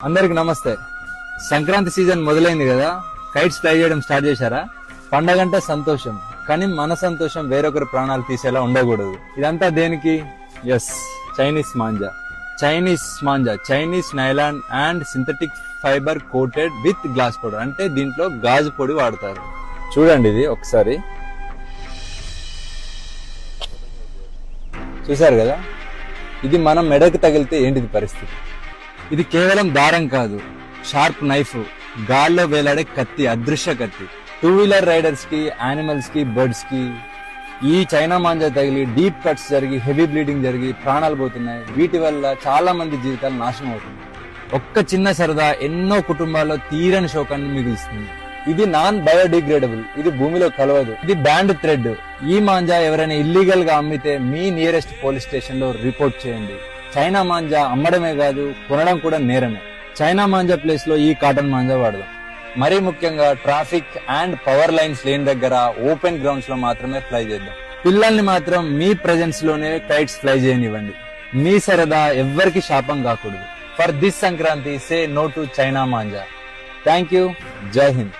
అందరికి నమస్తే. సంక్రాంతి సీజన్ మొదలైంది కదా, కైట్స్ ఫ్లై చేయడం స్టార్ట్ చేశారా? పండగంటే సంతోషం, కానీ మన సంతోషం వేరొకరి ప్రాణాలు తీసేలా ఉండకూడదు. ఇదంతా దేనికి? Yes, Chinese manja. Chinese nylon and synthetic fibre coated with glass powder. అంటే దీంట్లో గాజు పొడి వాడతారు. చూడండి, ఇది ఒకసారి చూసారు కదా, ఇది మనం మెడకు తగిలితే ఏంటిది పరిస్థితి? ఇది కేవలం దారం కాదు, షార్ప్ నైఫ్, గాల్లో వేలాడే కత్తి, అదృశ్య కత్తి. 2-వీలర్ రైడర్స్ కి, యానిమల్స్ కి, బర్డ్స్ కి ఈ చైనా మాంజా తగిలి డీప్ కట్స్ జరిగి, హెవీ బ్లీడింగ్ జరిగి ప్రాణాలు పోతున్నాయి. వీటి వల్ల చాలా మంది జీవితాలు నాశనం అవుతున్నాయి. ఒక్క చిన్న సరదా ఎన్నో కుటుంబాల్లో తీరని శోకాన్ని మిగులుస్తుంది. ఇది నాన్ బయోడిగ్రేడబుల్, ఇది భూమిలో కలవదు, ఇది బ్యాండ్ థ్రెడ్. ఈ మాంజా ఎవరైనా ఇల్లీగల్ గా అమ్మితే మీ నియరెస్ట్ పోలీస్ స్టేషన్ లో రిపోర్ట్ చేయండి. చైనా మాంజా అమ్మడమే కాదు, కొనడం కూడా నేరమే. చైనా మాంజా ప్లేస్ లో ఈ కాటన్ మాంజా వాడదాం. మరీ ముఖ్యంగా ట్రాఫిక్ అండ్ పవర్ లైన్స్ లేని దగ్గర, ఓపెన్ గ్రౌండ్స్ లో మాత్రమే ఫ్లై చేద్దాం. పిల్లల్ని మాత్రం మీ ప్రెజెన్స్ లోనే కైట్స్ ఫ్లై చేయనివ్వండి. మీ సరదా ఎవ్వరికి శాపం కాకూడదు. For this Sankranti, say no to China manja. Thank you. Jai Hind.